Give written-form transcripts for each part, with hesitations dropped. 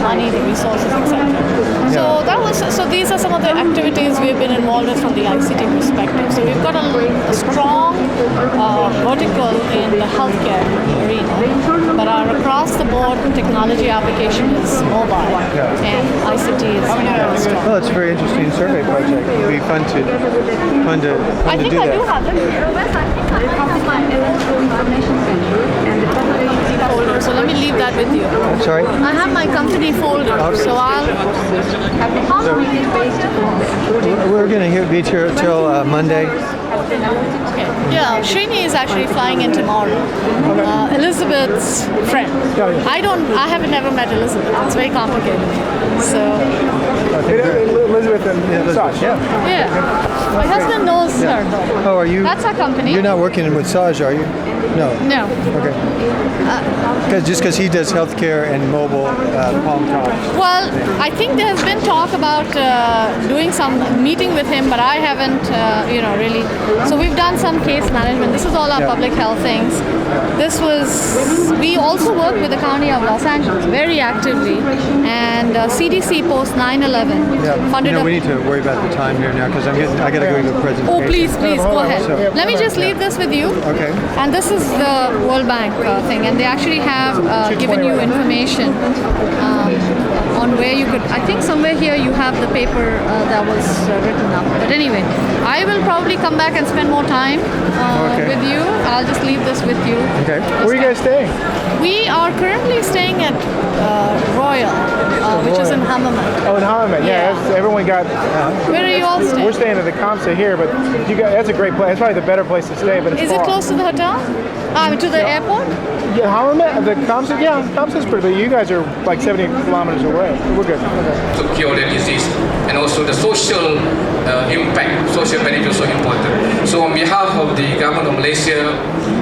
money, the resources, etc. So these are some of the activities we've been involved with from the ICT perspective. So we've got a strong vertical in the healthcare arena, but our across-the-board technology application is mobile, and ICT is very strong. Well, it's a very interesting survey project. It'd be fun to I think do I that. do have it. Folder, so let me leave that with you. I'm sorry? I have my company folder, so I'll. We're going to be here till Monday. Okay. Yeah, Srini is actually flying in tomorrow. Elizabeth's friend. I have never met Elizabeth. It's very complicated. So. Elizabeth and Saj, Yeah. My husband knows her though. Oh, are you? That's our company. You're not working with Saj, are you? No. No. Okay. Because he does healthcare and mobile palm tops. Well, I think there has been talk about doing some meeting with him, but I haven't, really. So we've done some case management. This is all our public health things. We also work with the County of Los Angeles very actively, and CDC post 9/11 funded. We need to worry about the time here now because I got to go to a presentation. Oh, please, go ahead. Let me just leave this with you. Okay. And this is the World Bank thing, and they actually have given you information on where you could. I think somewhere here you have the paper that was written up. But anyway, I will probably come back and spend more time with you. I'll just leave this with you. Okay. Where are you guys staying? We are currently staying at Royal, which is in Hammamet. Oh, in Hammamet. Yeah. Everyone got. Where are you all staying? We're staying at the Kamsa here, but that's a great place. That's probably the better place to stay. But it's is far. it close to the hotel? To the airport? Yeah, Hammamet, the Kamsa. Yeah, Kamsa's pretty big. You guys are like 70 kilometers away. We're good. Okay. To cure the disease, and also the social impact, social benefit is so important. So on behalf of the government of Malaysia,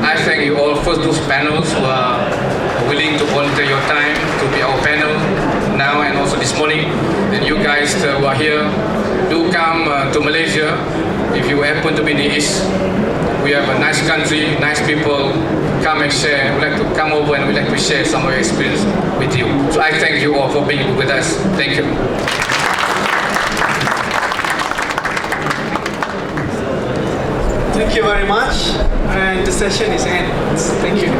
I thank you all. First, those panels who are willing to volunteer your time to be our panel now and also this morning. And you guys who are here, do come to Malaysia if you happen to be in the East. We have a nice country, nice people. Come and share. We'd like to come over and we'd like to share some of our experience with you. So I thank you all for being with us. Thank you. Thank you very much. And the session is ended. Thank you.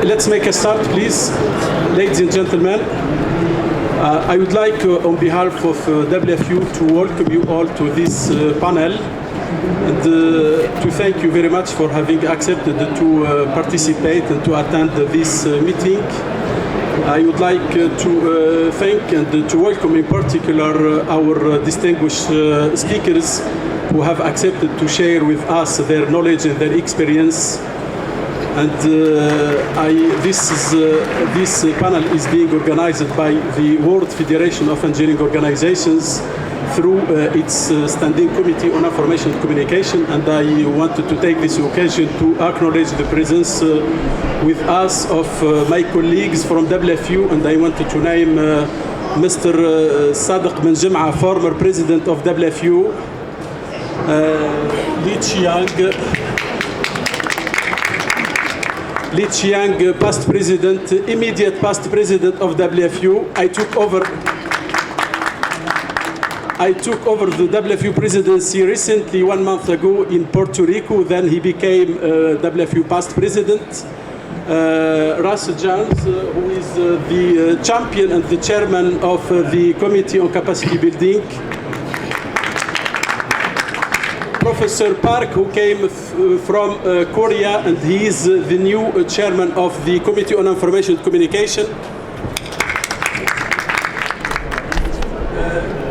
Let's make a start, please. Ladies and gentlemen, I would like, on behalf of WFEO, to welcome you all to this panel and to thank you very much for having accepted to participate and to attend this meeting. I would like to thank and to welcome in particular our distinguished speakers who have accepted to share with us their knowledge and their experience. And this panel is being organized by the World Federation of Engineering Organizations through its Standing Committee on Information and Communication. And I wanted to take this occasion to acknowledge the presence with us of my colleagues from WFEO, and I wanted to name Mr. Sadiq Ben Jem'a, former president of WFEO, Li Qiang, past president, immediate past president of WFEO. I took over I took over the WFEO presidency recently, 1 month ago in Puerto Rico. Then he became WFEO past president. Russell Jones, who is the champion and the chairman of the Committee on Capacity Building. Professor Park, who came from Korea, and he is the new chairman of the Committee on Information and Communication.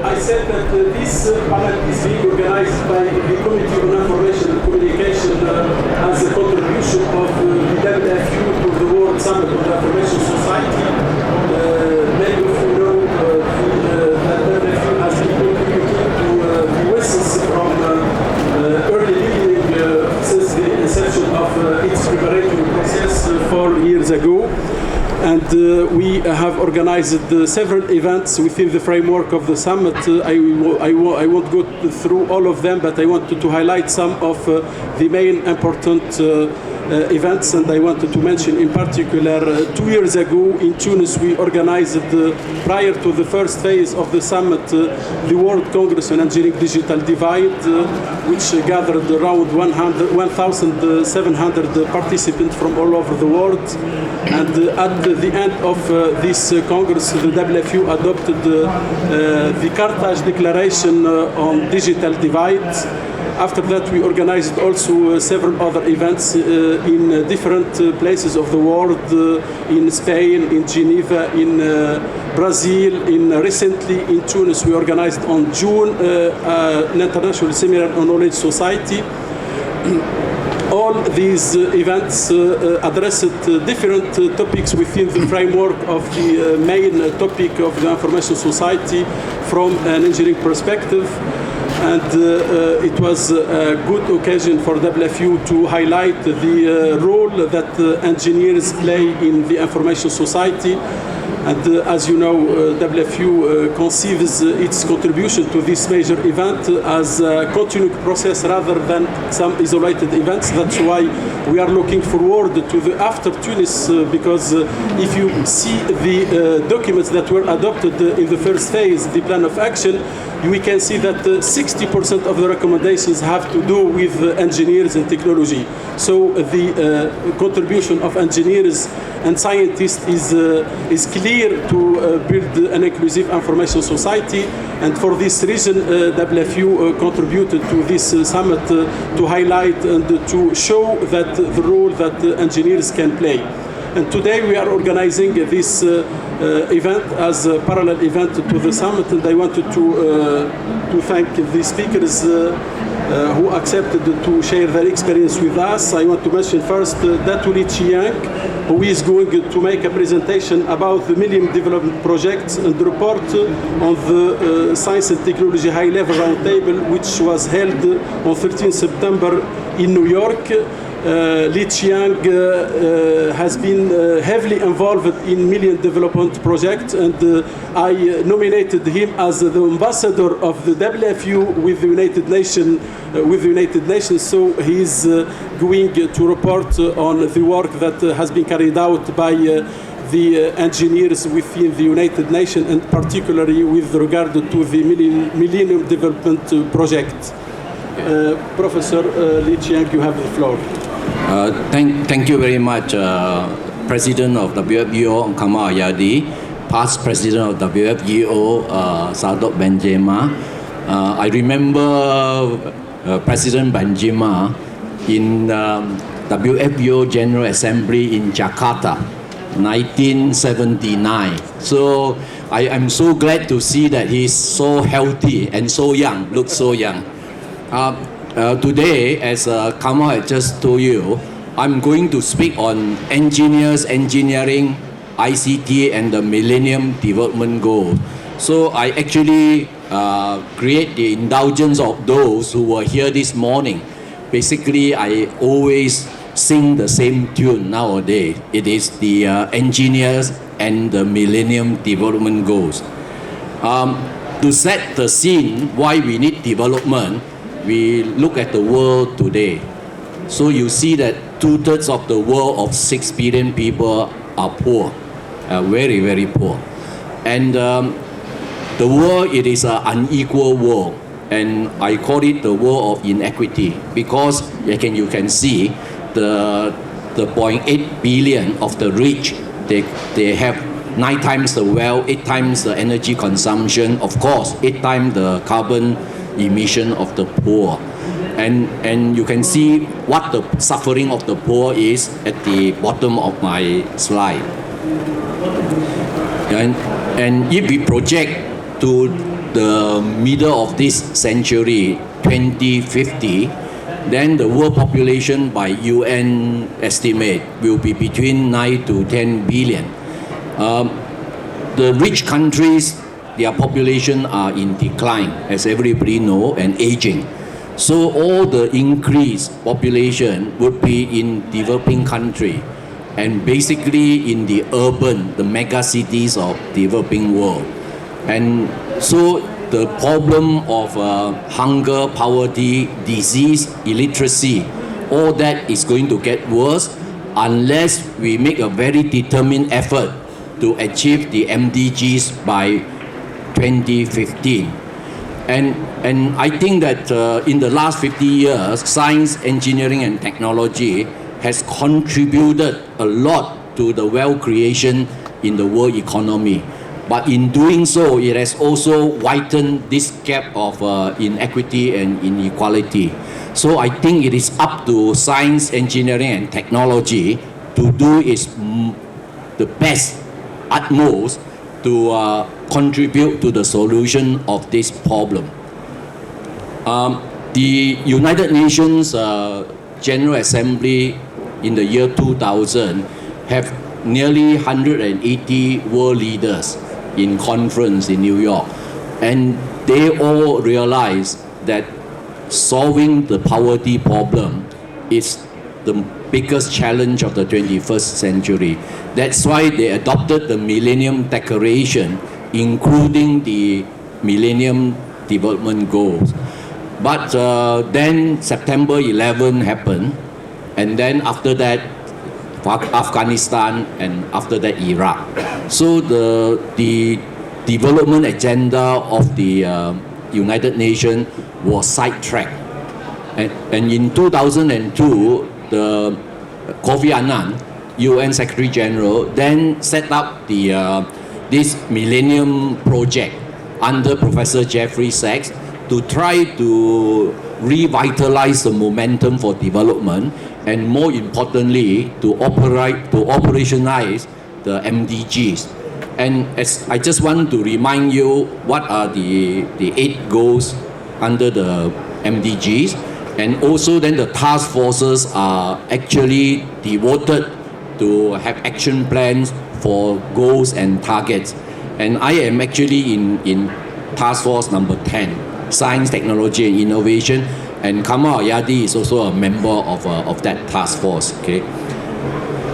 I said that this panel is being organized by the Committee on Information and Communication as a contribution of the WFEO to the World Summit on the Information Society. Many of you know that WFEO has been contributing to the WSIS from early beginning since the inception of its preparatory process 4 years ago. And we have organized several events within the framework of the summit. I won't go through all of them, but I wanted to highlight some of the main important events, and I wanted to mention in particular 2 years ago in Tunis we organized prior to the first phase of the summit the World Congress on Engineering Digital Divide, which gathered around 1,700 participants from all over the world. And at the end of this Congress, the WFEO adopted the Carthage Declaration on Digital Divide. After that, we organized also several other events in different places of the world, in Spain, in Geneva, in Brazil, recently in Tunis. We organized on June an international seminar on knowledge society. All these events addressed different topics within the framework of the main topic of the information society from an engineering perspective. And it was a good occasion for WFEO to highlight the role that engineers play in the information society. And as you know, WFEO conceives its contribution to this major event as a continued process rather than some isolated events. That's why we are looking forward to the after Tunis, because if you see the documents that were adopted in the first phase, the plan of action, we can see that 60% of the recommendations have to do with engineers and technology. So the contribution of engineers and scientists is clear to build an inclusive information society. And for this reason, WFEO contributed to this summit to highlight and to show that the role that engineers can play. And today we are organizing this event as a parallel event to the summit, and I wanted to thank the speakers who accepted to share their experience with us. I want to mention first Datu Li Chiang, who is going to make a presentation about the Millennium Development Project and report on the Science and Technology High-Level Roundtable, which was held on 13 September in New York. Li Chiang has been heavily involved in Millennium Development Project, and I nominated him as the ambassador of the WFEO with the United Nations. So he is going to report on the work that has been carried out by the engineers within the United Nations, and particularly with regard to the Millennium Development Project. Professor Li Chiang, you have the floor. Thank you very much, President of WFEO, Kamal Ayadi, past President of WFEO, Sadok Benjema. I remember President Benjema in WFEO General Assembly in Jakarta, 1979. So I'm so glad to see that he's so healthy and so young, looks so young. Today, as Kamal had just told you, I'm going to speak on engineers, engineering, ICT, and the Millennium Development Goal. So I actually create the indulgence of those who were here this morning. Basically, I always sing the same tune nowadays. It is the engineers and the Millennium Development Goals. To set the scene why we need development, we look at the world today. So you see that 2/3 of the world of 6 billion people are poor, very, very poor. And the world, it is an unequal world, and I call it the world of inequity, because again you can see the 0.8 billion of the rich, they have 9 times the wealth, 8 times the energy consumption, of course 8 times the carbon emission of the poor, and you can see what the suffering of the poor is at the bottom of my slide. And if we project to the middle of this century, 2050, then the world population by UN estimate will be between 9 to 10 billion. The rich countries, their population are in decline, as everybody know, and aging. So all the increased population would be in developing country, and basically in the urban, the mega cities of developing world. And so the problem of hunger, poverty, disease, illiteracy, all that is going to get worse unless we make a very determined effort to achieve the MDGs by 2015. And I think that in the last 50 years, science, engineering, and technology has contributed a lot to the wealth creation in the world economy. But in doing so, it has also widened this gap of inequity and inequality. So I think it is up to science, engineering, and technology to do its the best, utmost, to contribute to the solution of this problem. The United Nations General Assembly in the year 2000 have nearly 180 world leaders in conference in New York, and they all realize that solving the poverty problem is the biggest challenge of the 21st century. That's why they adopted the Millennium Declaration, including the Millennium Development Goals. But then September 11 happened, and then after that Afghanistan, and after that Iraq. So the development agenda of the United Nations was sidetracked. And in 2002, the Kofi Annan, UN Secretary General, then set up this Millennium Project under Professor Jeffrey Sachs to try to revitalize the momentum for development, and more importantly, to operationalize the MDGs. And as I just want to remind you what are the 8 goals under the MDGs, and also then the task forces are actually devoted to have action plans for goals and targets. And I am actually in task force number 10, Science, Technology and Innovation, and Kamal Ayadi is also a member of that task force. Okay.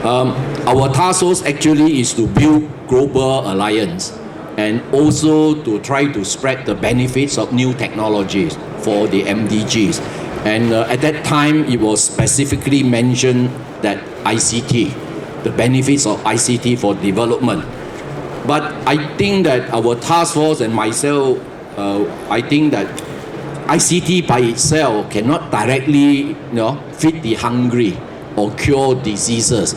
Our task force actually is to build global alliance and also to try to spread the benefits of new technologies for the MDGs. And at that time, it was specifically mentioned that ICT, the benefits of ICT for development. But I think that our task force and myself, I think that ICT by itself cannot directly, feed the hungry or cure diseases.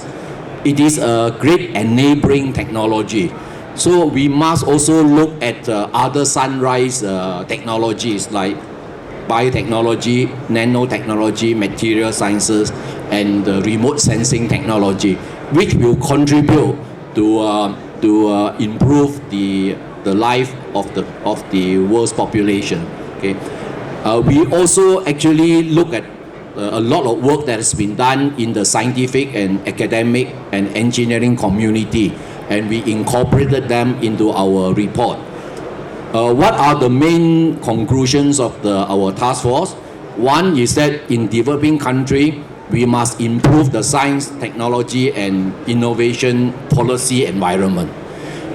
It is a great enabling technology. So we must also look at other sunrise technologies like biotechnology, nanotechnology, material sciences, and remote sensing technology, which will contribute to improve the life of the world's population. Okay. We also actually look at a lot of work that has been done in the scientific and academic and engineering community, and we incorporated them into our report. What are the main conclusions of our task force? One is that in developing country, we must improve the science, technology, and innovation policy environment.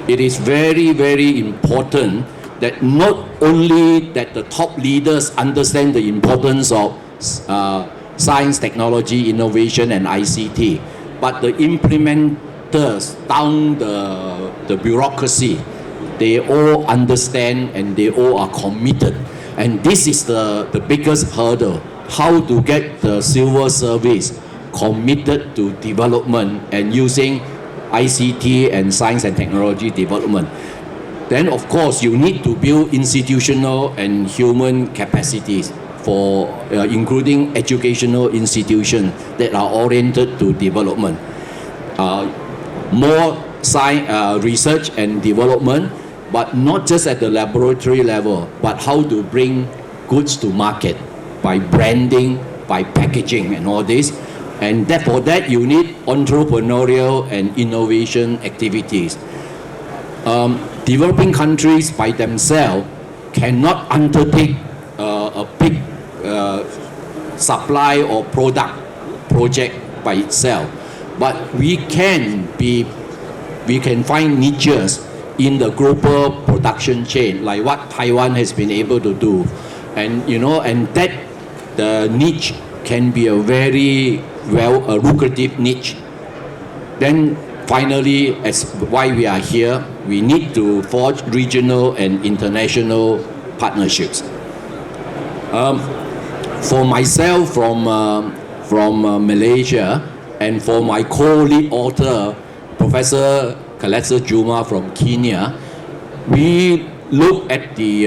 It is very, very important that not only that the top leaders understand the importance of science, technology, innovation, and ICT, but the implementers down the bureaucracy they all understand and they all are committed. And this is the biggest hurdle, how to get the civil service committed to development and using ICT and science and technology development. Then of course you need to build institutional and human capacities for including educational institutions that are oriented to development. More science, research and development, but not just at the laboratory level, but how to bring goods to market by branding, by packaging and all this. And for that you need entrepreneurial and innovation activities. Developing countries by themselves cannot undertake a big supply or project by itself, but we can find niches in the global production chain, like what Taiwan has been able to do, and that the niche can be a very lucrative niche. Then finally, as why we are here, we need to forge regional and international partnerships. For myself from Malaysia, and for my co-lead author, Professor Kalesa Juma from Kenya, we look at the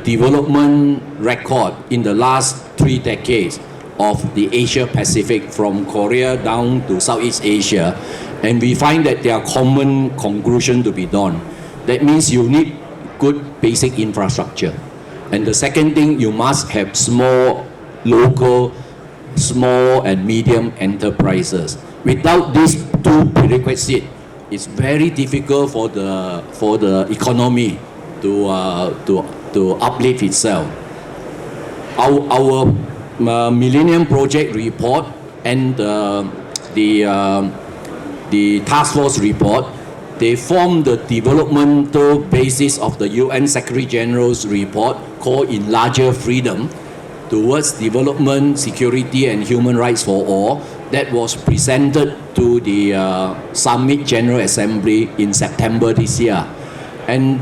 development record in the last 3 decades of the Asia Pacific, from Korea down to Southeast Asia, and we find that there are common conclusions to be done. That means you need good basic infrastructure. And the second thing, you must have local, small and medium enterprises. Without these 2 prerequisites, it's very difficult for the economy to uplift itself. Our Millennium Project report and the task force report, they form the developmental basis of the UN Secretary General's report called In Larger Freedom Towards Development, Security and Human Rights for All, that was presented to the Summit General Assembly in September this year. And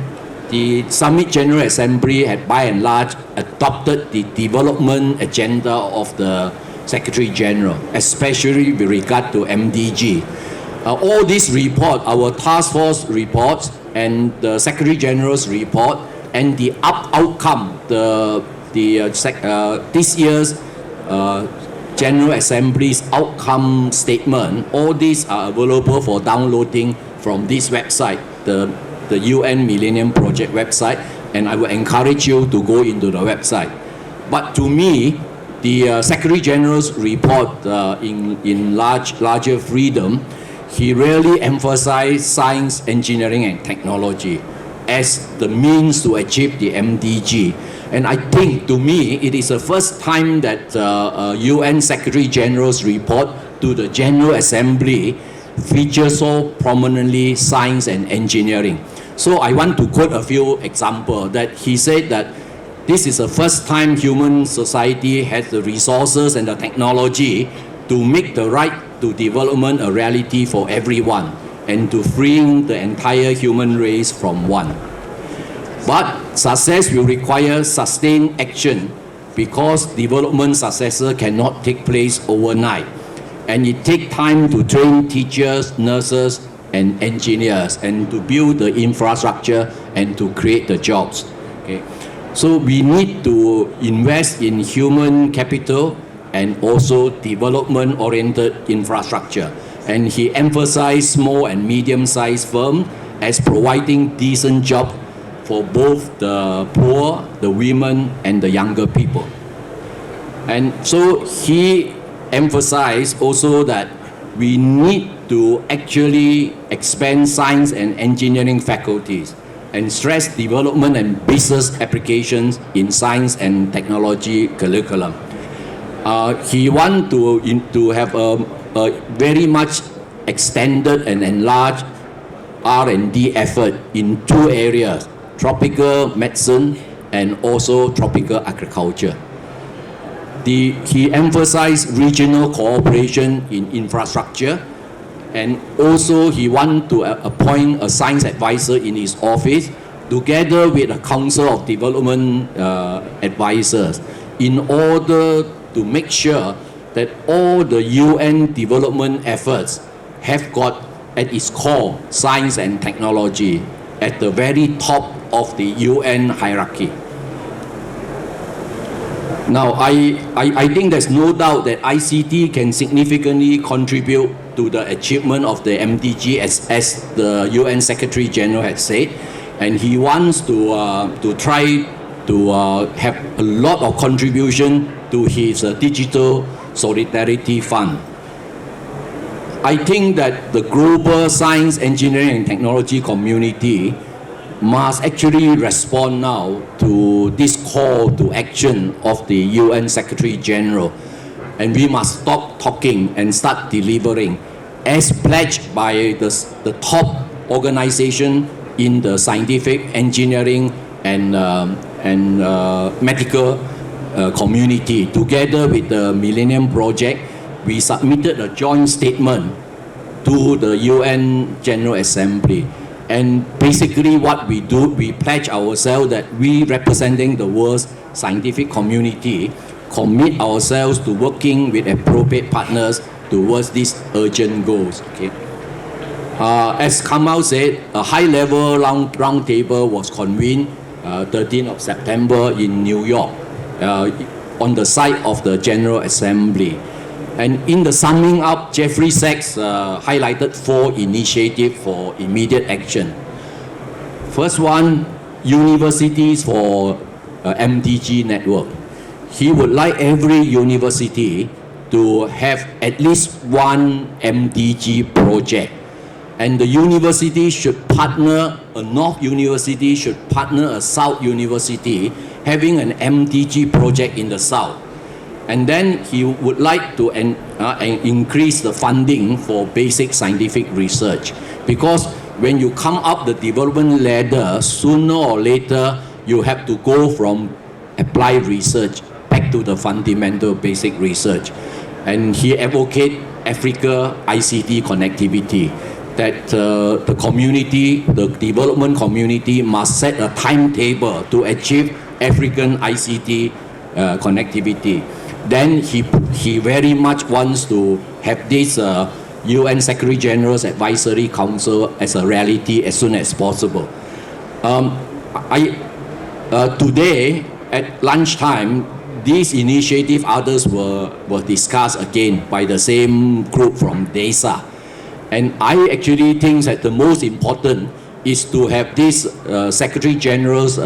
the Summit General Assembly had by and large adopted the development agenda of the Secretary General, especially with regard to MDG. All these reports, our task force reports and the Secretary General's report, and the outcome, this year's General Assembly's outcome statement, all these are available for downloading from this website, the UN Millennium Project website, and I will encourage you to go into the website. But to me, the Secretary General's report in Larger Freedom, he really emphasized science, engineering and technology as the means to achieve the MDG. And I think, to me, it is the first time that UN Secretary General's report to the General Assembly features so prominently science and engineering. So I want to quote a few examples that he said that this is the first time human society has the resources and the technology to make the right to development a reality for everyone and to freeing the entire human race from want. But success will require sustained action, because development successes cannot take place overnight. And it takes time to train teachers, nurses, and engineers, and to build the infrastructure and to create the jobs. Okay? So we need to invest in human capital and also development-oriented infrastructure. And he emphasized small and medium-sized firms as providing decent jobs for both the poor, the women, and the younger people. And so he emphasized also that we need to actually expand science and engineering faculties and stress development and business applications in science and technology curriculum. He wants to have a very much extended and enlarged R&D effort in 2 areas, tropical medicine and also tropical agriculture. He emphasized regional cooperation in infrastructure and also he wants to appoint a science advisor in his office together with a council of development advisors in order to make sure that all the UN development efforts have got at its core science and technology at the very top of the UN hierarchy. Now, I think there's no doubt that ICT can significantly contribute to the achievement of the MDG as the UN Secretary General had said, and he wants to try to have a lot of contribution to his Digital Solidarity Fund. I think that the global science, engineering and technology community must actually respond now to this call to action of the UN Secretary General, and we must stop talking and start delivering as pledged by the top organization in the scientific, engineering and medical community. Together with the Millennium Project, we submitted a joint statement to the UN General Assembly. And basically what we do, we pledge ourselves that we, representing the world's scientific community, commit ourselves to working with appropriate partners towards these urgent goals. Okay. As Kamal said, a high-level round table was convened 13th of September in New York on the site of the General Assembly. And in the summing up, Jeffrey Sachs highlighted 4 initiatives for immediate action. First one, universities for MDG network. He would like every university to have at least one MDG project. And the university should partner, a North University should partner a South University having an MDG project in the South. And then he would like to increase the funding for basic scientific research. Because when you come up the development ladder, sooner or later, you have to go from applied research back to the fundamental basic research. And he advocates Africa ICT connectivity, that the community, the development community must set a timetable to achieve African ICT connectivity. Then he very much wants to have this UN Secretary General's Advisory Council as a reality as soon as possible. Today at lunchtime, this initiative, others were discussed again by the same group from DESA. And I actually think that the most important is to have this Secretary General's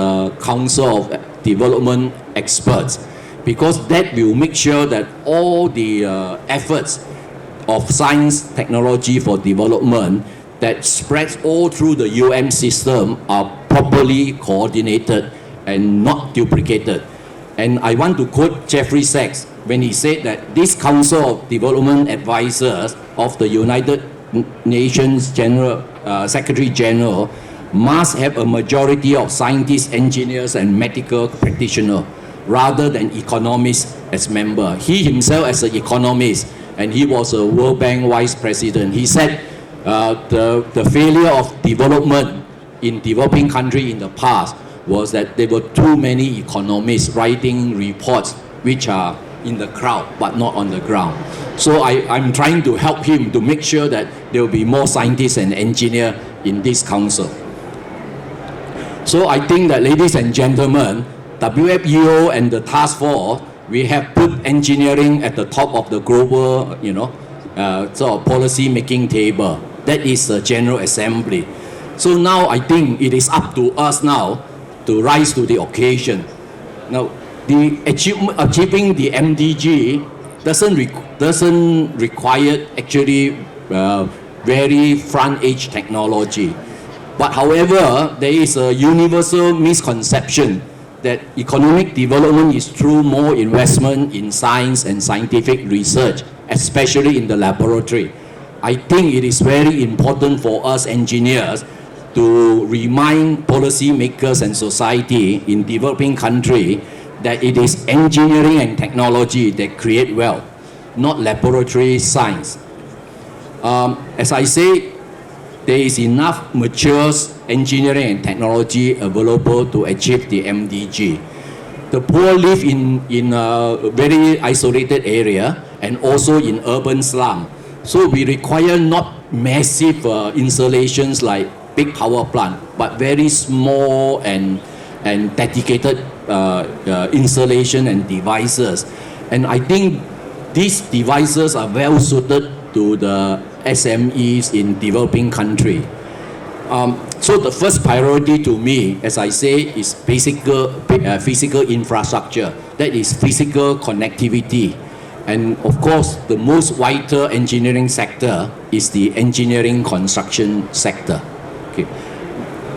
Council of Development experts, because that will make sure that all the efforts of science technology for development that spreads all through the UN system are properly coordinated and not duplicated. And I want to quote Jeffrey Sachs when he said that this Council of Development Advisors of the United Nations Secretary General must have a majority of scientists, engineers and medical practitioners rather than economists as member. He himself as an economist, and he was a World Bank Vice President. He said the failure of development in developing countries in the past was that there were too many economists writing reports which are in the crowd but not on the ground. So I'm trying to help him to make sure that there will be more scientists and engineers in this council. So I think that, ladies and gentlemen, WFEO and the task force, we have put engineering at the top of the global, sort of policy making table. That is the General Assembly. So now I think it is up to us now to rise to the occasion. Now, the achieving the MDG doesn't require actually very front-edge technology. But however, there is a universal misconception that economic development is through more investment in science and scientific research, especially in the laboratory. I think it is very important for us engineers to remind policymakers and society in developing countries that it is engineering and technology that create wealth, not laboratory science. as I say, there is enough mature engineering and technology available to achieve the MDG. The poor live in a very isolated area and also in urban slum. So we require not massive installations like big power plant, but very small and dedicated installation and devices. And I think these devices are well suited to the SMEs in developing country. So the first priority to me, as I say, is physical infrastructure. That is physical connectivity. And of course, the most vital engineering sector is the engineering construction sector. Okay.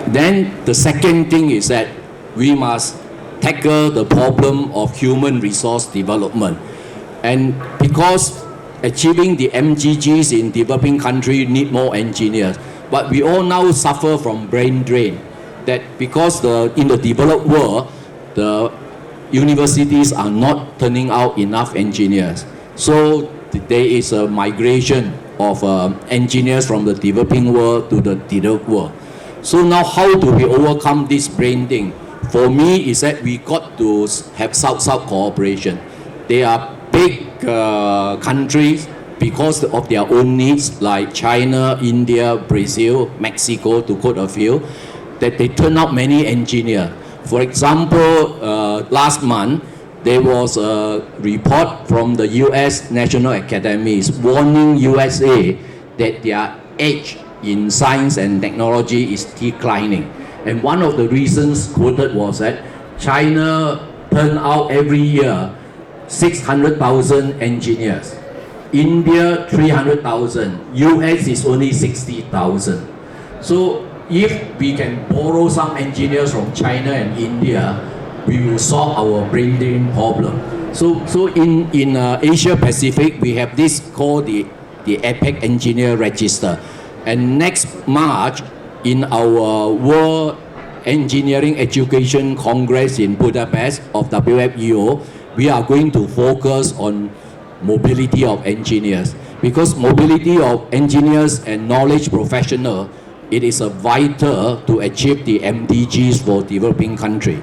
Then the second thing is that we must tackle the problem of human resource development. And because achieving the MDGs in developing countries need more engineers, but we all now suffer from brain drain. That because in the developed world, the universities are not turning out enough engineers. So there is a migration of engineers from the developing world to the developed world. So now how do we overcome this brain thing? For me, is that we got to have South-South cooperation. They are big countries because of their own needs, like China, India, Brazil, Mexico, to quote a few, that they turn out many engineers. For example, last month, there was a report from the US National Academies warning USA that their edge in science and technology is declining. And one of the reasons quoted was that China turn out every year 600,000 engineers. India 300,000, US is only 60,000. So if we can borrow some engineers from China and India, we will solve our brain drain problem. So in Asia Pacific, we have this called the APEC Engineer Register. And next March, in our World Engineering Education Congress in Budapest of WFEO, we are going to focus on mobility of engineers, because mobility of engineers and knowledge professionals, it is a vital to achieve the MDGs for developing country.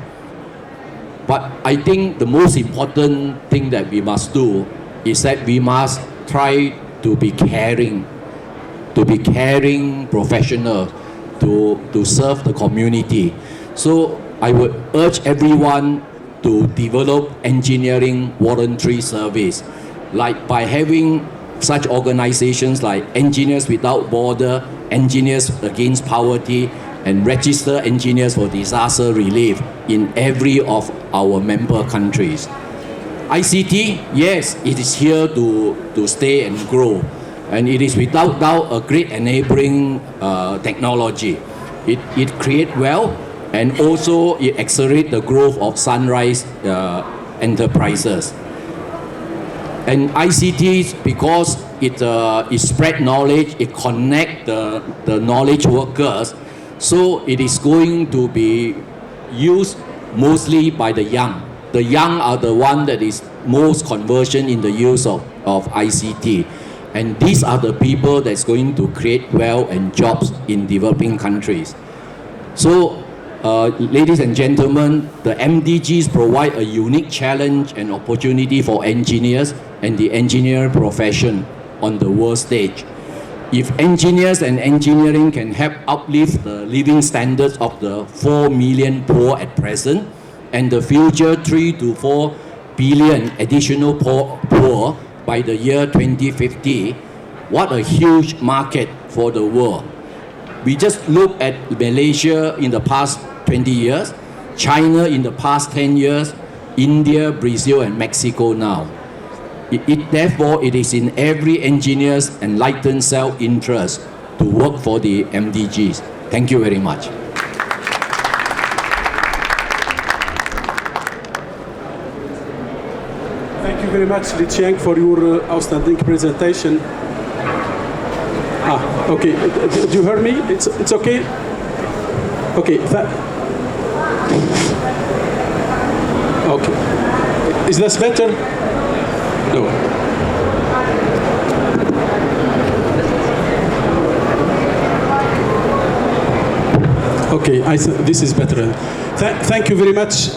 But I think the most important thing that we must do is that we must try to be caring professionals to serve the community. So I would urge everyone to develop engineering voluntary service, like by having such organizations like Engineers Without Border, Engineers Against Poverty, and Register Engineers for Disaster Relief in every of our member countries. ICT, yes, it is here to stay and grow, and it is without doubt a great enabling technology. It creates wealth, and also it accelerates the growth of sunrise enterprises. And ICT, because it spread knowledge, it connect the knowledge workers, so it is going to be used mostly by the young. The young are the one that is most conversion in the use of ICT. And these are the people that's going to create wealth and jobs in developing countries. So, ladies and gentlemen, the MDGs provide a unique challenge and opportunity for engineers and the engineering profession on the world stage. If engineers and engineering can help uplift the living standards of the 4 million poor at present, and the future 3 to 4 billion additional poor by the year 2050, what a huge market for the world. We just look at Malaysia in the past 20 years, China in the past 10 years, India, Brazil, and Mexico now. Therefore, it is in every engineer's enlightened self-interest to work for the MDGs. Thank you very much. Thank you very much, Li Qiang, for your outstanding presentation. Okay. Do you hear me? It's okay? Okay. Okay. Is this better? No. Okay, this is better. Thank you very much.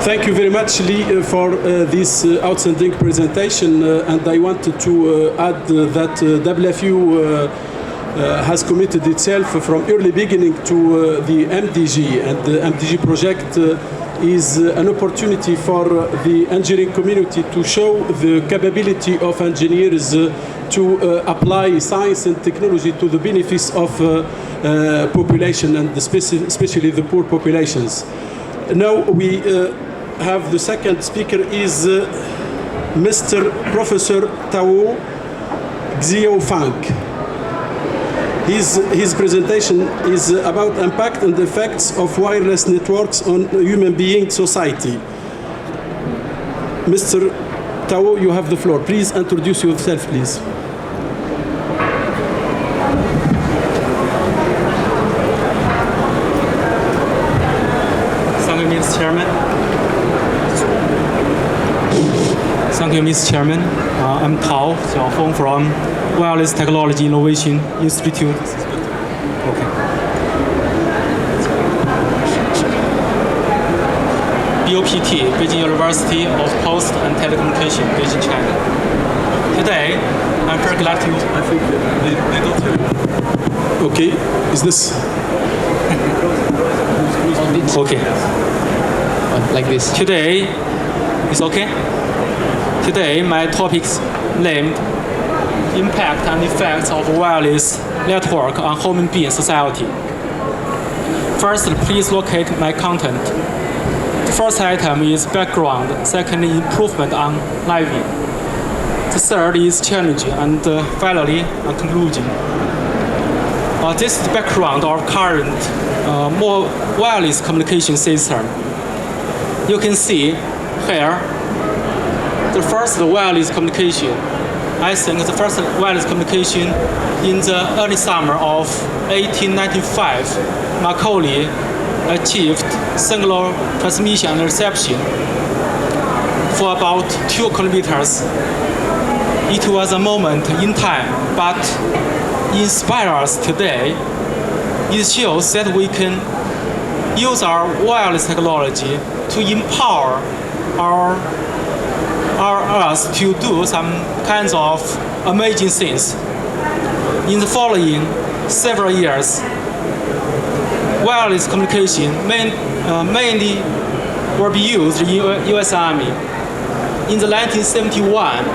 Thank you very much, Lee, for this outstanding presentation. And I wanted to add that WFEO has committed itself from early beginning to the MDG, and the MDG project is an opportunity for the engineering community to show the capability of engineers to apply science and technology to the benefits of population, and especially the poor populations. Now we have the second speaker is Mr. Professor Tao Xiaofang. His presentation is about impact and effects of wireless networks on human being society. Mr. Tao, you have the floor. Please introduce yourself, please. Thank you, Mr. Chairman. Thank you, Mr. Chairman. I'm Tao Xiaofeng from Wireless Technology Innovation Institute. Okay. BOPT, Beijing University of Post and Telecommunication, Beijing, China. Today, I'm very glad to. I think little too. Okay, is this? Okay. Like this. Today, it's okay? Today, my topic's named Impact and Effects of Wireless Network on Human Being Society. First, please locate my content. The first item is background, second, improvement on living. The third is challenge, and finally, a conclusion. This is the background of current more wireless communication system. You can see here the first wireless communication. I think the first wireless communication in the early summer of 1895, Macaulay achieved singular transmission and reception for about 2 kilometers. It was a moment in time, but inspires us today. It shows that we can use our wireless technology to empower us to do some kinds of amazing things. In the following several years, wireless communication mainly will be used in U.S. Army. In the 1971,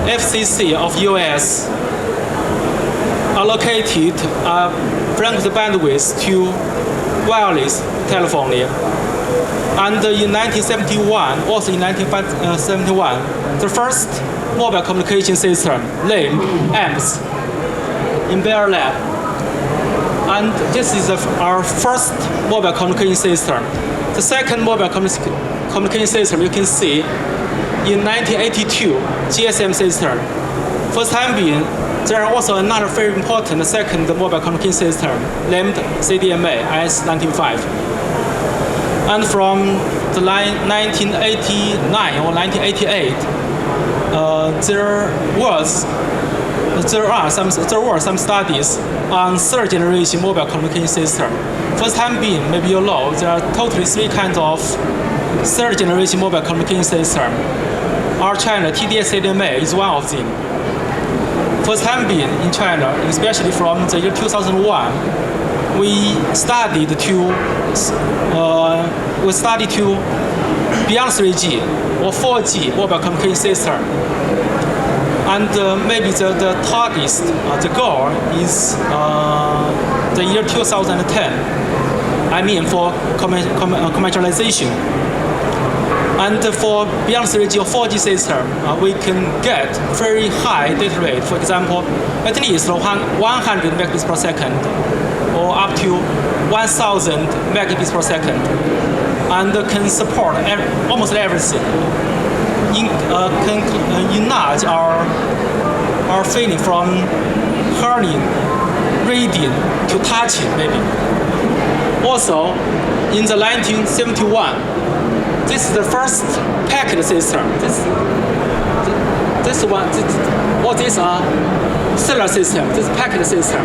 FCC of U.S. allocated a frequency bandwidth to wireless telephony. And in 1971, also in 1971, the first mobile communication system named AMPS in Bear Lab. And this is our first mobile communication system. The second mobile communication system you can see in 1982, GSM system. For the time being, there are also another very important second mobile communication system named CDMA IS-195. And from the 1989 or 1988, there were some studies on third generation mobile communication system. For the time being, maybe you know, there are totally 3 kinds of third generation mobile communication system. Our China TD-SCDMA is one of them. For the time being in China, especially from the year 2001, we started to beyond 3G or 4G mobile communication system. And maybe the target, the goal is the year 2010. I mean for commercialization. And for beyond 3G or 4G system, we can get very high data rate. For example, at least 100 megabits per second, or up to 1,000 megabits per second, and can support almost everything. Can enlarge our feeling from hearing, reading to touching, maybe. Also, in the 1971, this is the first packet system. These are cellular system, this packet system.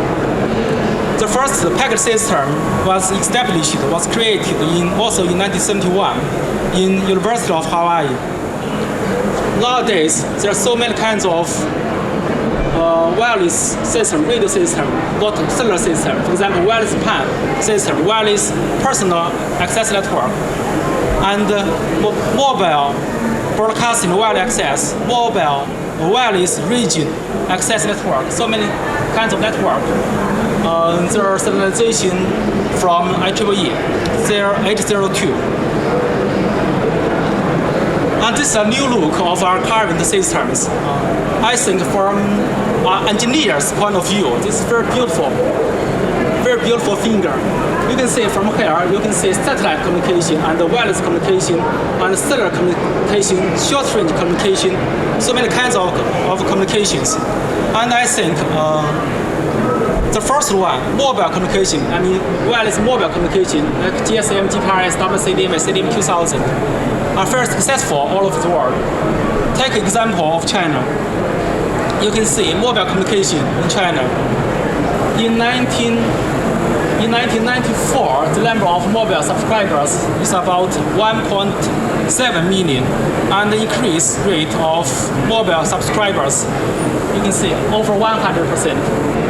The first packet system was established, was created also in 1971 in University of Hawaii. Nowadays, there are so many kinds of wireless system, radio system, not cellular system. For example, wireless PAN system, wireless personal access network, and mobile broadcasting wireless access, mobile wireless region access network. So many kinds of network. Their standardization from IEEE 802. And this is a new look of our current systems. I think from an engineer's point of view, this is very beautiful finger. You can see from here, you can see satellite communication and wireless communication and cellular communication, short-range communication, so many kinds of communications. And I think the first one, mobile communication, I mean wireless mobile communication, like GSM, GPRS, WCDM, CDM 2000, are very successful all over the world. Take example of China. You can see mobile communication in China. In 1994, the number of mobile subscribers is about 1.7 million, and the increase rate of mobile subscribers, you can see over 100%.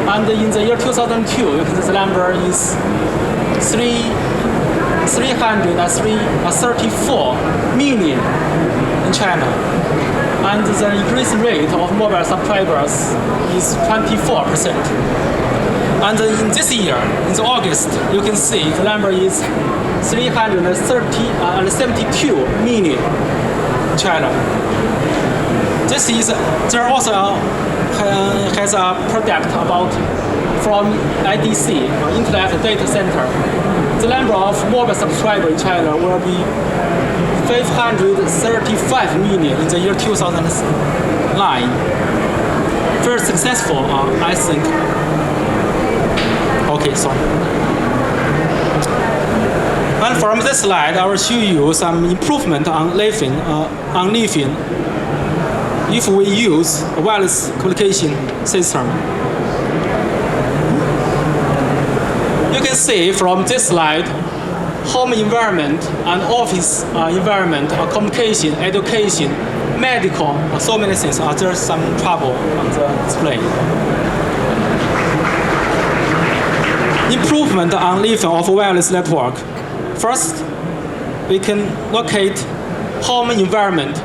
And in the year 2002, you can see the number is 334 million in China. And the increase rate of mobile subscribers is 24%. And in this year, in August, you can see the number is 372 million in China. This is, there also has a product about from IDC, Internet Data Center. The number of mobile subscribers in China will be 535 million in the year 2009. Very successful, I think. Okay, sorry. And from this slide, I will show you some improvement on living if we use a wireless communication system. You can see from this slide, home environment and office environment, communication, education, medical, so many things. There's some trouble on the display. Improvement on living of wireless network. First, we can locate home environment.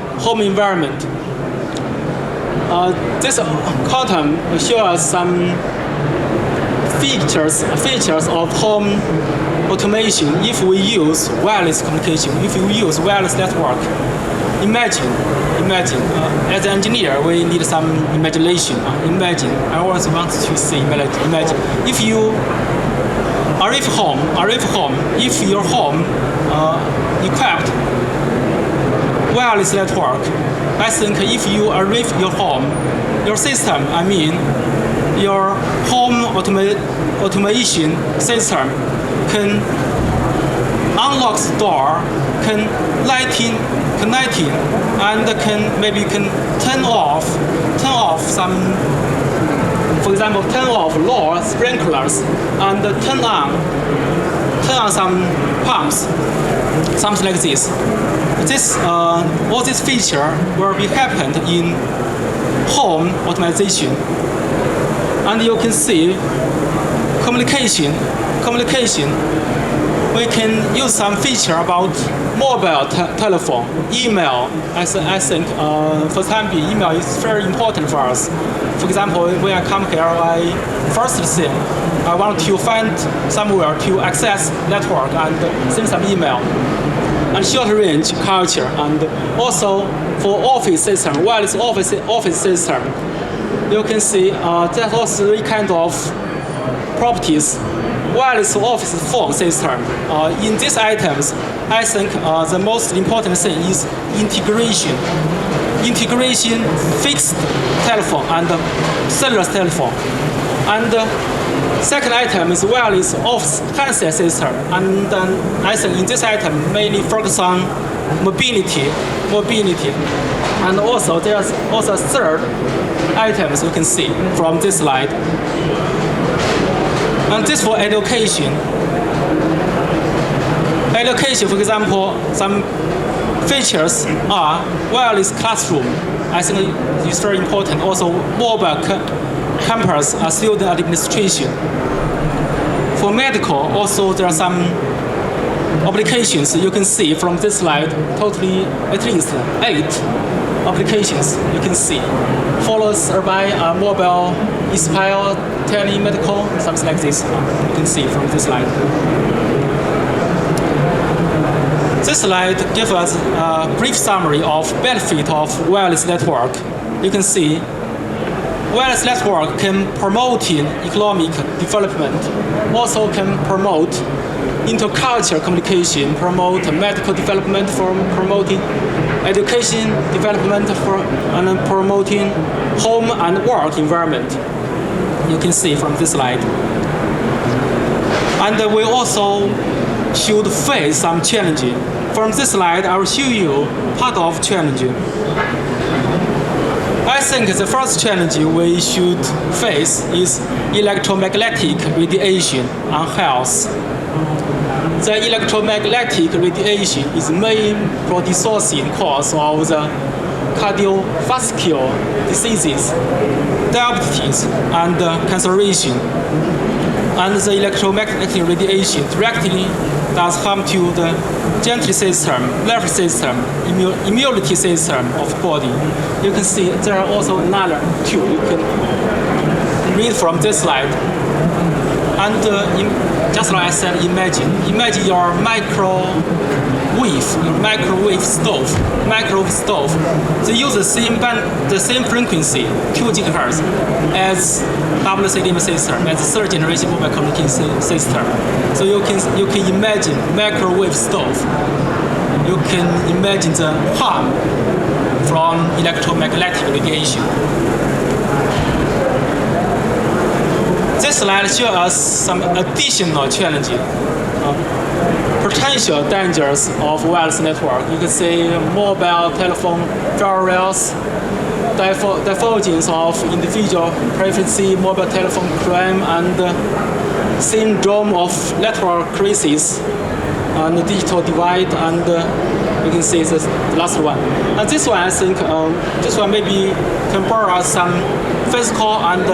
This column shows us some features of home automation if we use wireless communication, if we use wireless network. Imagine, as an engineer, we need some imagination. I always want to see, imagine. If you arrive home, if your home equipped wireless network, I think if you arrive your home, your system, I mean, your home automation system can unlock the door, can connecting, and can turn off some, for example, turn off low sprinklers and turn on some pumps, something like this. All this feature will be happened in home automation. And you can see communication. We can use some feature about mobile telephone, email. I think for the time being, email is very important for us. For example, when I come here, first thing, I want to find somewhere to access network and send some email. And short range culture, and also for office system, wireless office system, you can see there's also three kinds of properties. Wireless office phone system. In these items, I think the most important thing is integration. Integration fixed telephone and cellular telephone. And Second item is wireless office handset system, and then I think in this item mainly focus on mobility, and also there's also third items you can see from this slide, and this for education. Education, for example, some features are wireless classroom. I think it's very important. Also, mobile campus student administration. For medical, also there are some applications you can see from this slide. Totally, at least 8 applications you can see. Followed by mobile, Inspire, telemedical, something like this. You can see from this slide. This slide gives us a brief summary of benefit of wireless network. You can see wireless network can promote economic development, also can promote intercultural communication, promote medical development, for promoting education development, and promoting home and work environment. You can see from this slide. And we also should face some challenges. From this slide, I will show you part of challenge. I think the first challenge we should face is electromagnetic radiation on health. The electromagnetic radiation is main producing cause of the cardiovascular diseases, diabetes, and canceration. And the electromagnetic radiation directly does harm to the genital system, nervous system, immunity system of body. You can see there are also another two you can read from this slide. And just like I said, imagine your microwave stove. They use the same frequency, 2 GHz, as WCDM system, as the third generation mobile communication system. So you can imagine microwave stove. You can imagine the harm from electromagnetic radiation. This slide shows us some additional challenges, potential dangers of wireless network. You can see mobile telephone variables, divergence of individual privacy, mobile telephone crime, and syndrome of network crisis, and digital divide, and you can see the last one. And this one, I think, this one maybe can borrow some physical and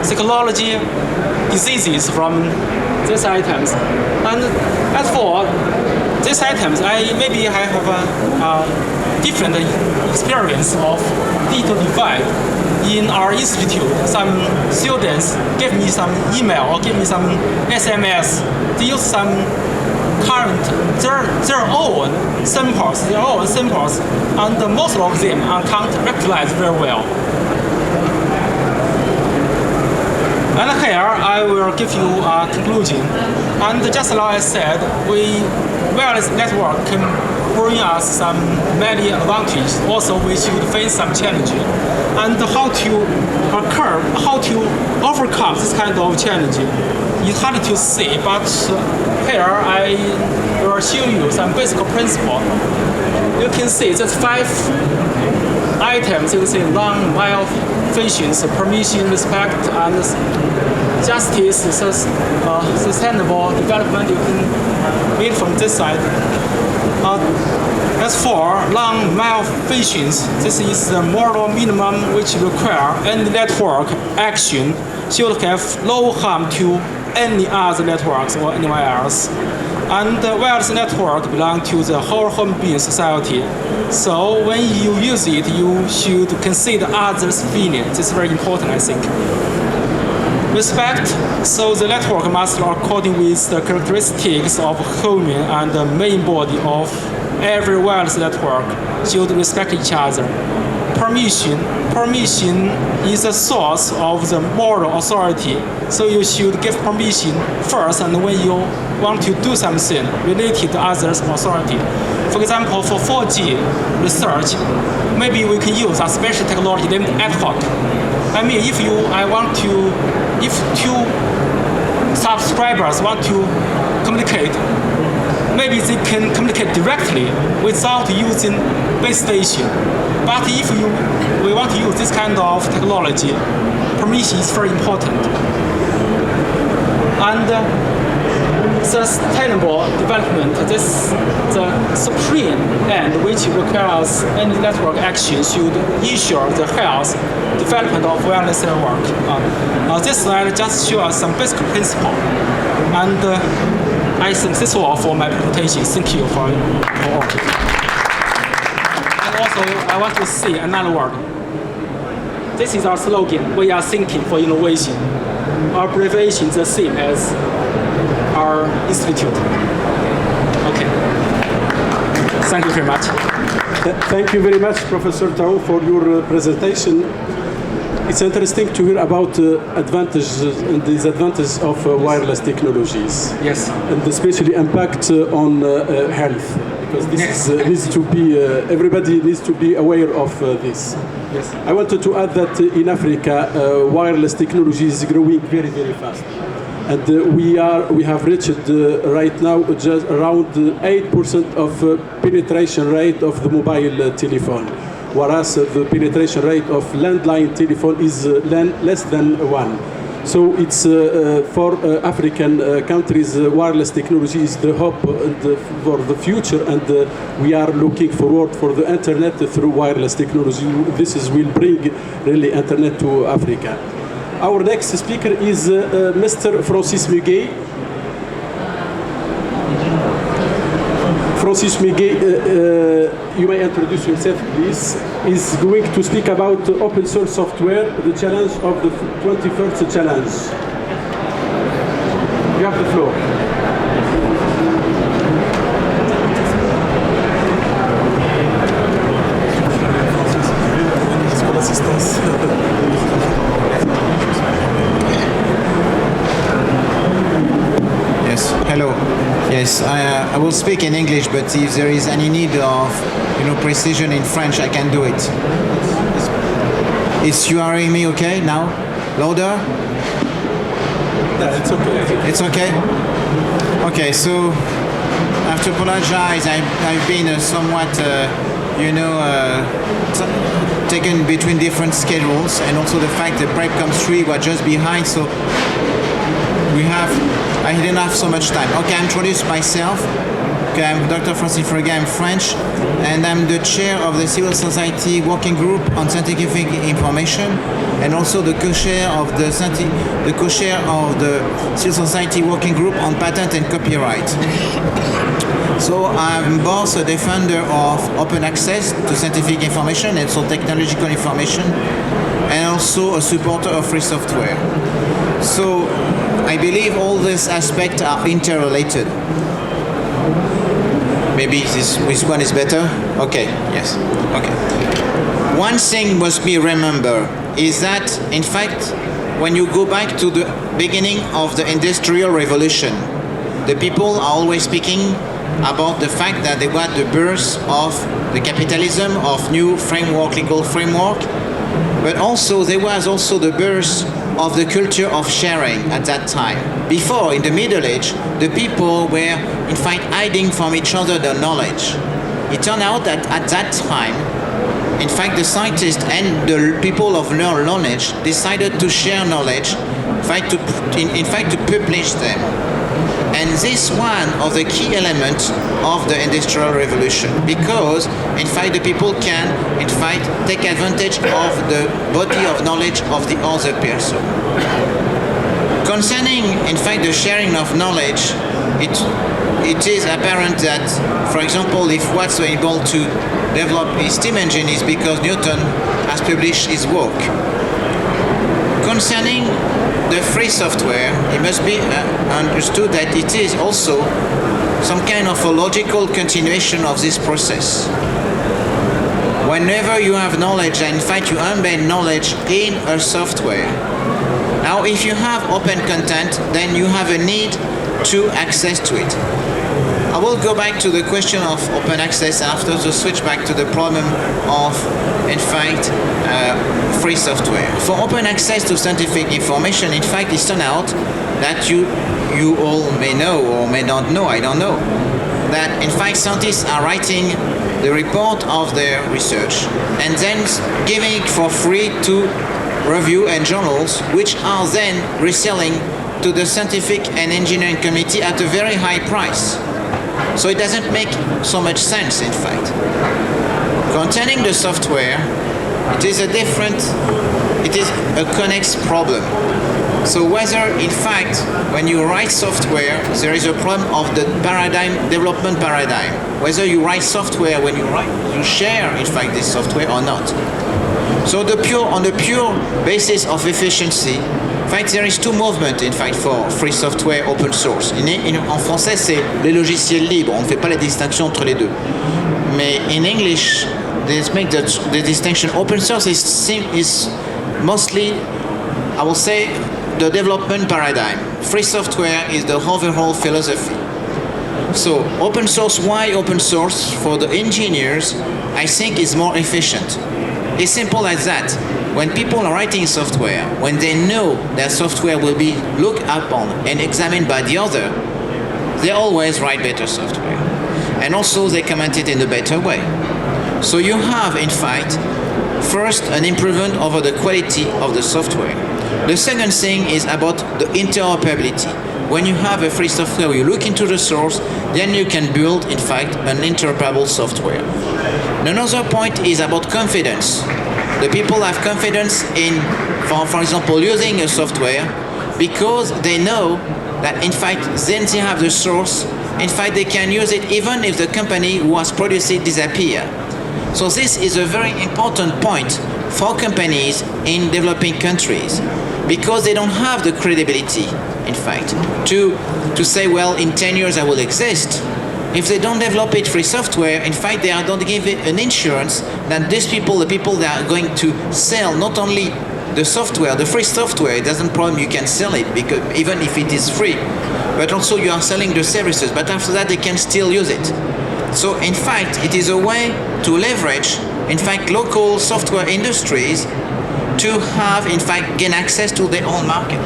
psychology diseases from these items. And as for these items, I have a different experience of digital divide. In our institute, some students give me some email or give me some SMS. They use some their own samples, and most of them can't recognize very well. And here I will give you a conclusion. And just like I said, wireless network can bring us some many advantages. Also, we should face some challenges. And how to overcome this kind of challenge, it's hard to say, but here I will show you some basic principle. You can see there's 5 items. You can see non-malfunctions, permission, respect, and justice, sustainable development. You can read from this side. As for non-malfunctions, this is the moral minimum which require any network action should have no harm to any other networks or anyone else. And the wireless network belongs to the whole human being society. So when you use it, you should consider others' feelings. It's very important, I think. Respect, so the network must, according with the characteristics of human and the main body of every wireless network, should respect each other. Permission is the source of the moral authority. So you should give permission first, and when you want to do something related to others' authority. For example, for 4G research, maybe we can use a special technology named ad hoc. I mean, if two subscribers want to communicate, maybe they can communicate directly without using base station. But if we want to use this kind of technology, permission is very important. And sustainable development, this the supreme end which requires any network action should ensure the health development of wireless network. This slide just shows some basic principle, and I think this is all for my presentation. Thank you for all. And also, I want to say another word. This is our slogan. We are thinking for innovation. Our abbreviation is the same as our institute. Okay. Thank you very much. Thank you very much, Professor Tao, for your presentation. It's interesting to hear about the advantages and disadvantages of wireless technologies. Yes. And especially impact on health, because this needs to be, everybody needs to be aware of this. Yes. I wanted to add that in Africa, wireless technology is growing very, very fast. And we have reached right now just around 8% of penetration rate of the mobile telephone, whereas the penetration rate of landline telephone is less than 1. So it's for African countries, wireless technology is the hope for the future, and we are looking forward for the internet through wireless technology. Will bring really internet to Africa. Our next speaker is Mr. Francis Muguet. Francis Muguet, you may introduce yourself, please. Is going to speak about open source software, the challenge of the 21st challenge. You have the floor. Yes, hello. Yes, I will speak in English, but if there is any need of precision in French, I can do it. Is you hearing me okay now? Louder? It's okay. It's okay? Okay, so I have to apologize. I've been somewhat, taken between different schedules, and also the fact that P63 were just behind, so I didn't have so much time. Okay, I introduce myself. Okay, I'm Dr. Francis Muguet, I'm French, and I'm the chair of the Civil Society Working Group on Scientific Information, and also the co-chair of the Civil Society Working Group on Patent and Copyright. So I'm both a defender of open access to scientific information and so technological information, and also a supporter of free software. So I believe all these aspects are interrelated. Maybe this one is better? Okay, yes, okay. One thing must be remembered is that, in fact, when you go back to the beginning of the Industrial Revolution, the people are always speaking about the fact that they were the birth of the capitalism, of new framework, legal framework, but also there was also the birth of the culture of sharing at that time. Before, in the Middle Age, the people were in fact hiding from each other their knowledge. It turned out that at that time, in fact, the scientists and the people of knowledge decided to share knowledge, in fact to publish them. And this is one of the key elements of the Industrial Revolution, because in fact the people can in fact take advantage of the body of knowledge of the other person. Concerning in fact the sharing of knowledge, it is apparent that, for example, if Watts was able to develop his steam engine is because Newton has published his work. Concerning the free software, it must be understood that it is also some kind of a logical continuation of this process. Whenever you have knowledge, and in fact you embed knowledge in a software. Now, if you have open content, then you have a need to access to it. I will go back to the question of open access after to switch back to the problem of, in fact, free software. For open access to scientific information, in fact, it turned out that you all may know or may not know, I don't know, that in fact scientists are writing the report of their research and then giving it for free to review and journals, which are then reselling to the scientific and engineering committee at a very high price. So it doesn't make so much sense, in fact. Concerning the software, it is a connex problem. So whether, in fact, when you write software, there is a problem of the development paradigm. Whether you write software when you share, in fact, this software or not. So on the pure basis of efficiency, in fact, there is two movements, in fact, for free software, open source. En français, c'est les logiciels libres. On ne fait pas la distinction entre les deux. Mais in English, they make the distinction. Open source is mostly, I will say, the development paradigm. Free software is the overall philosophy. So open source, why open source? For the engineers, I think is more efficient. It's simple as that. When people are writing software, when they know that software will be looked upon and examined by the other, they always write better software. And also they comment it in a better way. So you have, in fact, first an improvement over the quality of the software. The second thing is about the interoperability. When you have a free software, you look into the source, then you can build, in fact, an interoperable software. Another point is about confidence. The people have confidence in, for example, using a software because they know that, in fact, then they have the source. In fact, they can use it even if the company who has produced it disappears. So this is a very important point for companies in developing countries because they don't have the credibility, in fact, to say, well, in 10 years I will exist. If they don't develop it free software, in fact, they don't give it an insurance that these people, the people that are going to sell not only the software, the free software, it doesn't problem you can sell it because even if it is free, but also you are selling the services, but after that they can still use it. So in fact, it is a way to leverage, in fact, local software industries to have, in fact, gain access to their own market.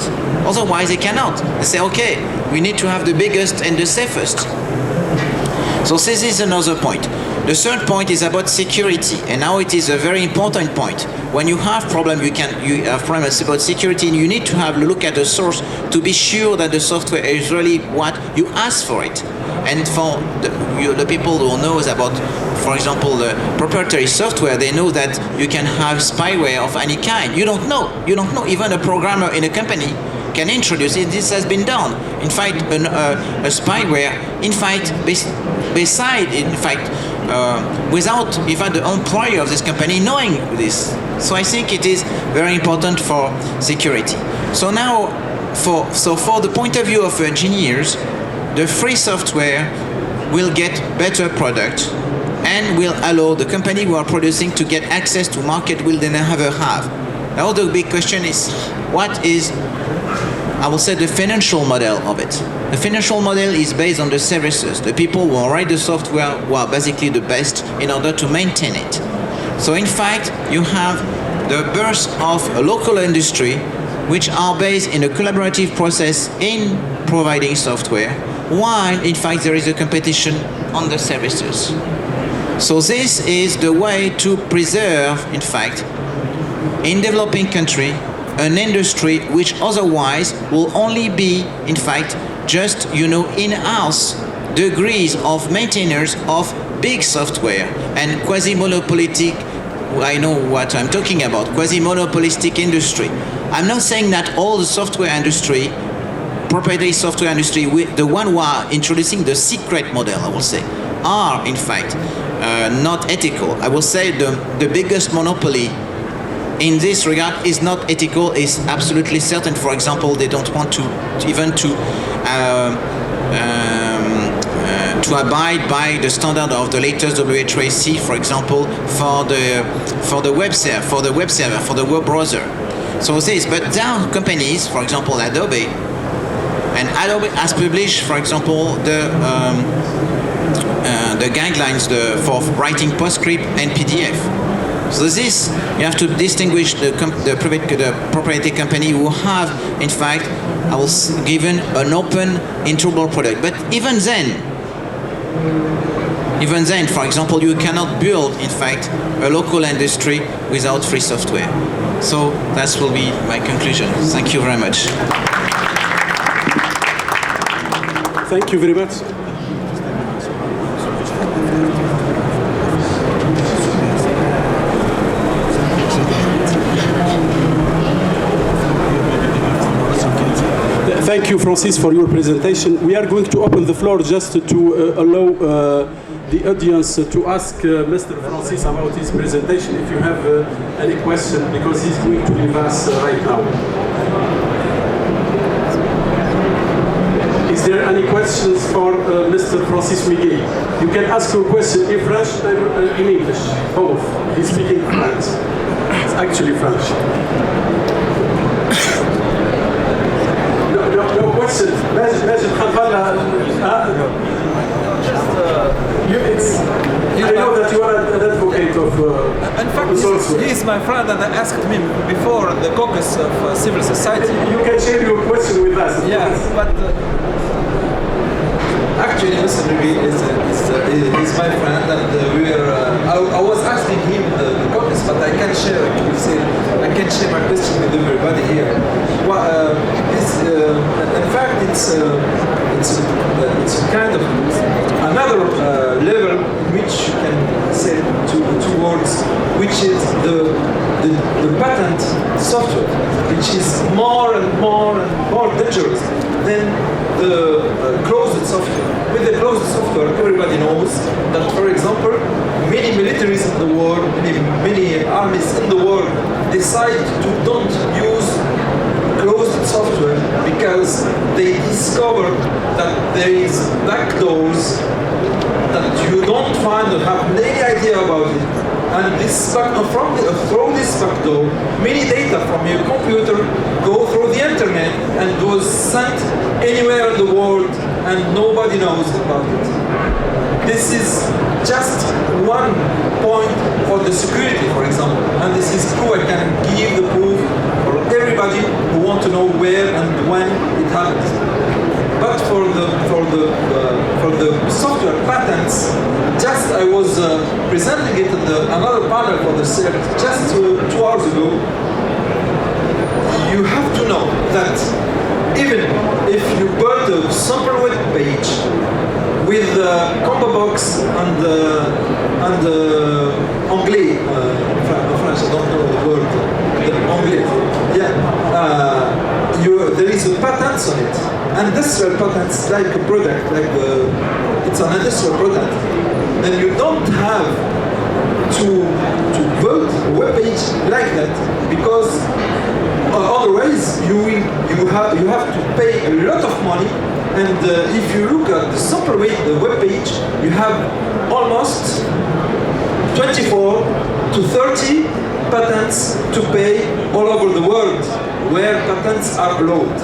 Otherwise, they cannot. They say, okay, we need to have the biggest and the safest. So this is another point. The third point is about security, and now it is a very important point. When you have problem, you have problems about security, and you need to have a look at the source to be sure that the software is really what you ask for it. And for the people who knows about, for example, the proprietary software, they know that you can have spyware of any kind. You don't know. Even a programmer in a company can introduce it. This has been done. In fact, a spyware, in fact, without even the employer of this company knowing this. So I think it is very important for security. So now, for the point of view of engineers, the free software will get better product and will allow the company who are producing to get access to market will they never have. Now the big question is, what is, I will say, the financial model of it? The financial model is based on the services, the people who write the software who are basically the best in order to maintain it. So in fact, you have the birth of a local industry which are based in a collaborative process in providing software, while in fact there is a competition on the services. So this is the way to preserve, in fact, in developing country, an industry which otherwise will only be, in fact, just, in-house degrees of maintainers of big software and quasi-monopolistic, I know what I'm talking about, quasi-monopolistic industry. I'm not saying that all the software industry, proprietary software industry, the one who are introducing the secret model, I will say, are in fact not ethical. I will say the biggest monopoly in this regard is not ethical, is absolutely certain. For example, they don't want to abide by the standard of the latest WSIS, for example, for the web server, for the web browser. So this, but there are companies, for example, Adobe, and Adobe has published, for example, the guidelines for writing PostScript and PDF. So this, you have to distinguish the proprietary company who have, in fact, given an open, interoperable product. But even then, for example, you cannot build, in fact, a local industry without free software. So that will be my conclusion. Thank you very much. Thank you very much. Thank you, Francis, for your presentation. We are going to open the floor just to allow the audience to ask Mr. Francis about his presentation, if you have any question, because he's going to leave us right now. Is there any questions for Mr. Francis Miguel? You can ask your question in French and in English, both. He's speaking French. It's actually French. No question. I know that you are an advocate of in fact, he is my friend, and I asked him before the caucus of civil society. You can share your question with us. Yes, but actually, Mr. Ruby is my friend, and I was asking him the caucus, but I can share. I can share my question with everybody here. In fact, it's a kind of another level which you can say towards, which is the patent software, which is more and more dangerous than the closed software. With the closed software, everybody knows that, for example, many militaries in the world, many armies in the world decide to don't use closed software because they discover that there is backdoors that you don't find or have any idea about it. And this through this backdoor, many data from your computer go through the internet and was sent anywhere in the world, and nobody knows about it. This is just one point for the security, for example, and this is true. I can give the proof for everybody who want to know where and when it happens. But for the software patents, just I was presenting it at another panel for the CERT just 2 hours ago. You have to know that even if you build a simple web page with the combo box and anglais, in French, I don't know the word, anglais, yeah, there is a patent on it. Industrial patents, like a product, it's an industrial product, then you don't have to build a web page like that, because otherwise you have to pay a lot of money. And if you look at the simple way the web page, you have almost 24 to 30 patents to pay all over the world where patents are allowed.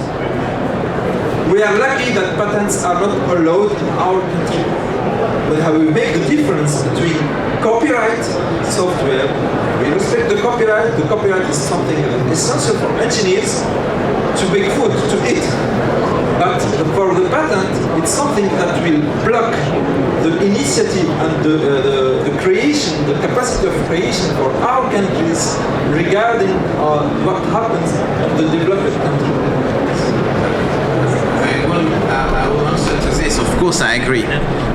We are lucky that patents are not allowed in our country. But how we make the difference between copyright software, we respect the copyright. The copyright is something essential for engineers to make food, to eat. But for the patent, it's something that will block the initiative and the creation, the capacity of creation for our countries regarding what happens in the developed countries. I will answer to this. Of course, I agree.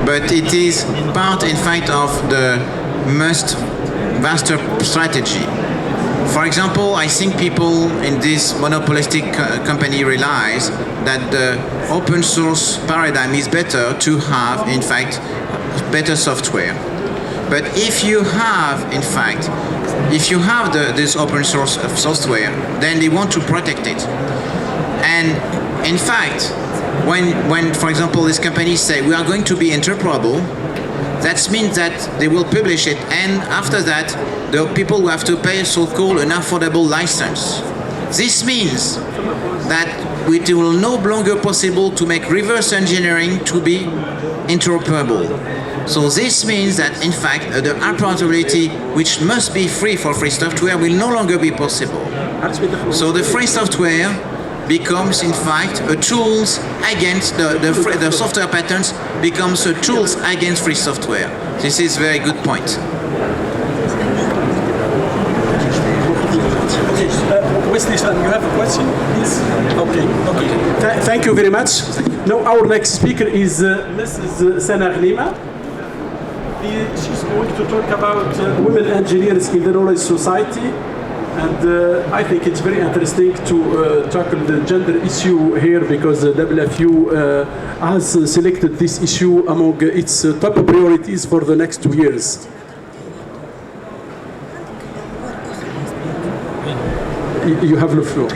But it is part, in fact, of the most vaster strategy. For example, I think people in this monopolistic company realize that the open source paradigm is better to have, in fact, better software. But if you have, in fact, this open source software, then they want to protect it. And in fact, when, for example, these companies say we are going to be interoperable, that means that they will publish it, and after that, the people will have to pay so-called an affordable license. This means that it will no longer possible to make reverse engineering to be interoperable. So this means that, in fact, the interoperability, which must be free for free software, will no longer be possible. So the free software becomes, in fact, a tools against the software patents becomes a tools against free software. This is a very good point. Wesley, you have a question, please? Okay. Thank you very much. Now our next speaker is Mrs. Sana Ghnima. She's going to talk about women engineers in the knowledge society. And I think it's very interesting to tackle the gender issue here because the WFEO has selected this issue among its top priorities for the next 2 years. You have the floor.